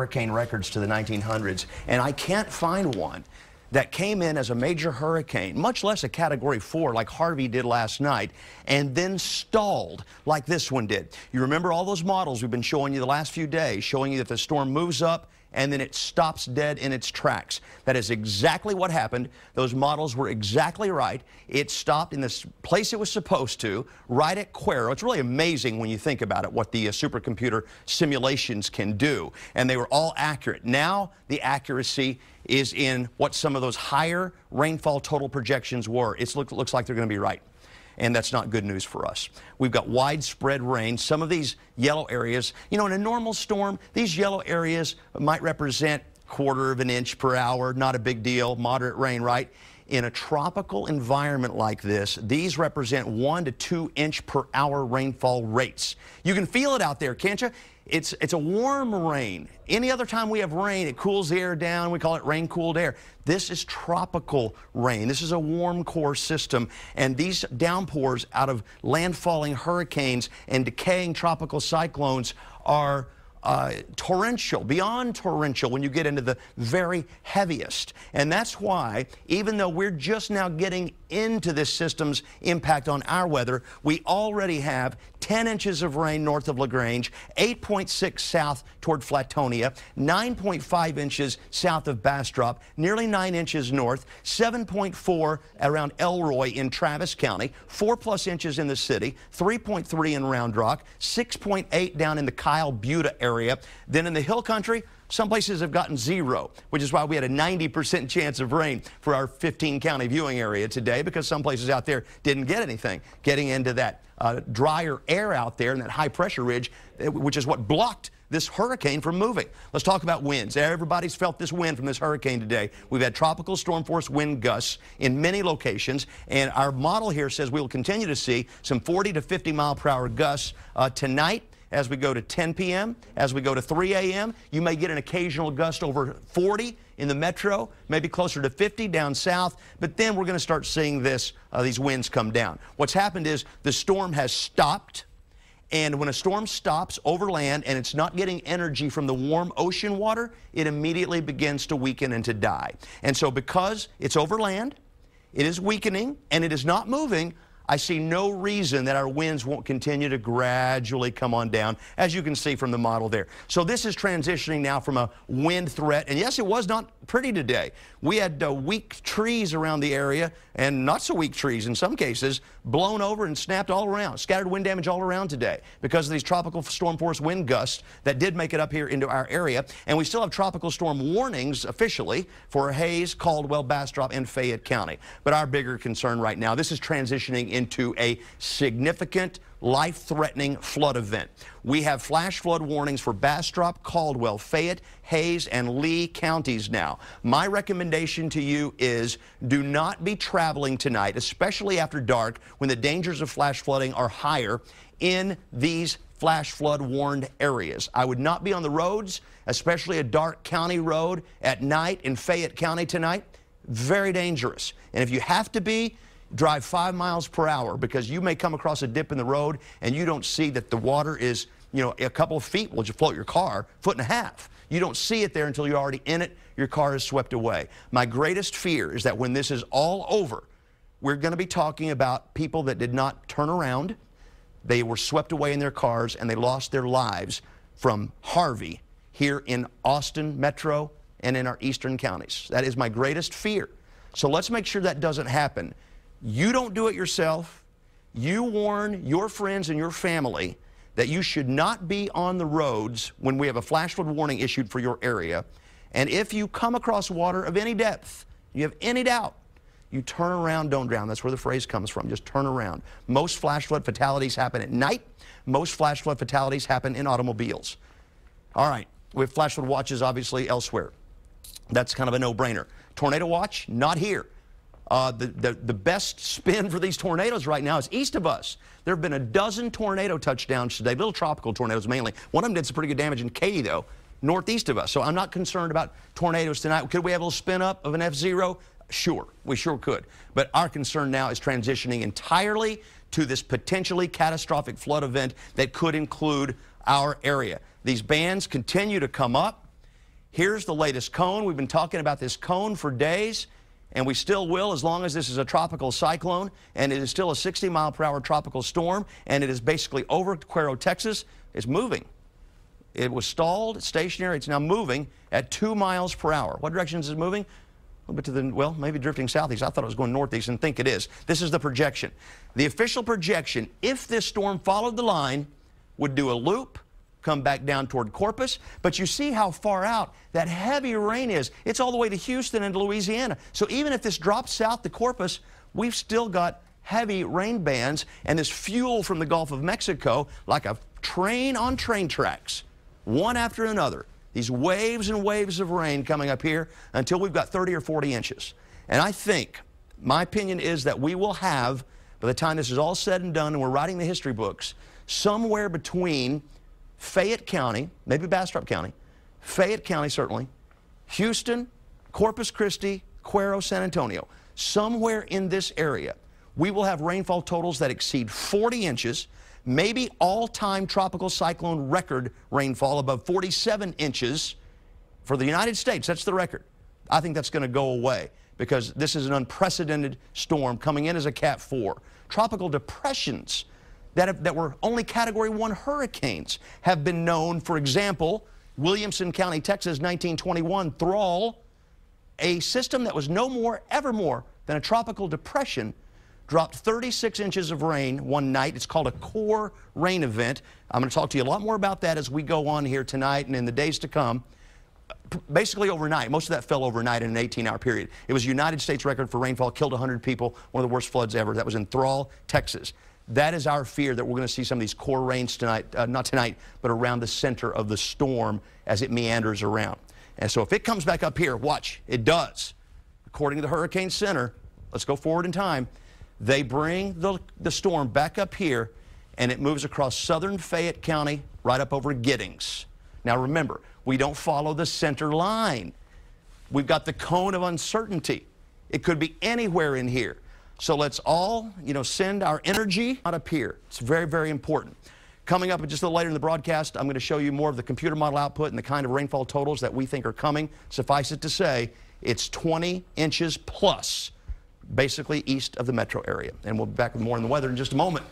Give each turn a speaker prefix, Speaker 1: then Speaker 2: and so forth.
Speaker 1: hurricane records to the 1900s, and I can't find one that came in as a major hurricane, much less a Category 4 like Harvey did last night, and then stalled like this one did. You remember all those models we've been showing you the last few days, showing you that the storm moves up and then it stops dead in its tracks. That is exactly what happened. Those models were exactly right. It stopped in this place it was supposed to, right at Cuero. It's really amazing when you think about it, what the supercomputer simulations can do. And they were all accurate. Now the accuracy is in what some of those higher rainfall total projections were. It looks like they're going to be right. And that's not good news for us. We've got widespread rain. Some of these yellow areas, you know, in a normal storm, these yellow areas might represent 1/4 of an inch per hour, not a big deal, moderate rain, right? In a tropical environment like this, these represent 1 to 2 inch per hour rainfall rates. You can feel it out there, can't you? It's a warm rain. Any other time we have rain, it cools the air down. We call it rain-cooled air. This is tropical rain. This is a warm core system, and these downpours out of landfalling hurricanes and decaying tropical cyclones are torrential, beyond torrential when you get into the very heaviest. And that's why, even though we're just now getting into this system's impact on our weather, we already have 10 inches of rain north of LaGrange, 8.6 south toward Flatonia, 9.5 inches south of Bastrop, nearly 9 inches north, 7.4 around Elroy in Travis County, 4+ inches in the city, 3.3 in Round Rock, 6.8 down in the Kyle Buda area. Then in the hill country, some places have gotten 0, which is why we had a 90% chance of rain for our 15-county viewing area today, because some places out there didn't get anything. Getting into that drier air out there and that high-pressure ridge, which is what blocked this hurricane from moving. Let's talk about winds. Everybody's felt this wind from this hurricane today. We've had tropical storm force wind gusts in many locations, and our model here says we will continue to see some 40 to 50 mile per hour gusts tonight. As we go to 10 p.m., as we go to 3 a.m., you may get an occasional gust over 40 in the metro, maybe closer to 50 down south, but then we're going to start seeing these winds come down. What's happened is the storm has stopped, and when a storm stops over land and it's not getting energy from the warm ocean water, it immediately begins to weaken and to die. And so because it's over land, it is weakening, and it is not moving, I see no reason that our winds won't continue to gradually come on down, as you can see from the model there. So this is transitioning now from a wind threat, and yes, it was not pretty today. We had weak trees around the area, and not so weak trees in some cases, blown over and snapped all around. Scattered wind damage all around today because of these tropical storm force wind gusts that did make it up here into our area. And we still have tropical storm warnings officially for Hays, Caldwell, Bastrop, and Fayette County. But our bigger concern right now, this is transitioning into a significant life-threatening flood event. We have flash flood warnings for Bastrop, Caldwell, Fayette, Hays, and Lee counties now. My recommendation to you is do not be traveling tonight, especially after dark, when the dangers of flash flooding are higher in these flash flood warned areas. I would not be on the roads, especially a dark county road at night in Fayette County tonight. Very dangerous. And if you have to be, drive 5 miles per hour, because you may come across a dip in the road and you don't see that the water is, you know, a couple of feet will just float your car, 1.5 feet. You don't see it there until you're already in it. Your car is swept away. My greatest fear is that when this is all over, we're going to be talking about people that did not turn around. They were swept away in their cars and they lost their lives from Harvey here in Austin Metro and in our eastern counties. That is my greatest fear. So let's make sure that doesn't happen. You don't do it yourself. You warn your friends and your family that you should not be on the roads when we have a flash flood warning issued for your area. And if you come across water of any depth, you have any doubt, you turn around, don't drown. That's where the phrase comes from, just turn around. Most flash flood fatalities happen at night. Most flash flood fatalities happen in automobiles. All right, we have flash flood watches obviously elsewhere. That's kind of a no-brainer. Tornado watch, not here. The best spin for these tornadoes right now is east of us. There have been a dozen tornado touchdowns today, little tropical tornadoes mainly. One of them did some pretty good damage in Katy, though, northeast of us. So I'm not concerned about tornadoes tonight. Could we have a little spin up of an F0? Sure, we sure could. But our concern now is transitioning entirely to this potentially catastrophic flood event that could include our area. These bands continue to come up. Here's the latest cone. We've been talking about this cone for days, and we still will as long as this is a tropical cyclone, and it is still a 60-mile-per-hour tropical storm, and it is basically over Cuero, Texas. It's moving. It was stalled, stationary. It's now moving at 2 miles per hour. What direction is it moving? A little bit to the, well, maybe drifting southeast. I thought it was going northeast and think it is. This is the projection. The official projection, if this storm followed the line, would do a loop, come back down toward Corpus, but you see how far out that heavy rain is. It's all the way to Houston and to Louisiana. So even if this drops south to Corpus, we've still got heavy rain bands and this fuel from the Gulf of Mexico like a train on train tracks, one after another. These waves and waves of rain coming up here until we've got 30 or 40 inches. And I think, my opinion is that we will have, by the time this is all said and done and we're writing the history books, somewhere between Fayette County, maybe Bastrop County, Fayette County certainly, Houston, Corpus Christi, Cuero, San Antonio, somewhere in this area, we will have rainfall totals that exceed 40 inches, maybe all-time tropical cyclone record rainfall above 47 inches for the United States. That's the record. I think that's going to go away because this is an unprecedented storm coming in as a Cat 4. Tropical depressions that were only Category 1 hurricanes have been known. For example, Williamson County, Texas, 1921, Thrall, a system that was no more, ever more than a tropical depression, dropped 36 inches of rain one night. It's called a core rain event. I'm going to talk to you a lot more about that as we go on here tonight and in the days to come. Basically overnight. Most of that fell overnight in an 18-hour period. It was a United States record for rainfall, killed 100 people, one of the worst floods ever. That was in Thrall, Texas. That is our fear, that we're going to see some of these core rains tonight, not tonight, but around the center of the storm as it meanders around. And so if it comes back up here, watch, it does. According to the Hurricane Center, let's go forward in time, they bring the storm back up here, and it moves across southern Fayette County right up over Giddings. Now remember, we don't follow the center line. We've got the cone of uncertainty. It could be anywhere in here. So let's all, send our energy out up here. It's very, very important. Coming up just a little later in the broadcast, I'm going to show you more of the computer model output and the kind of rainfall totals that we think are coming. Suffice it to say, it's 20 inches plus, basically east of the metro area. And we'll be back with more on the weather in just a moment.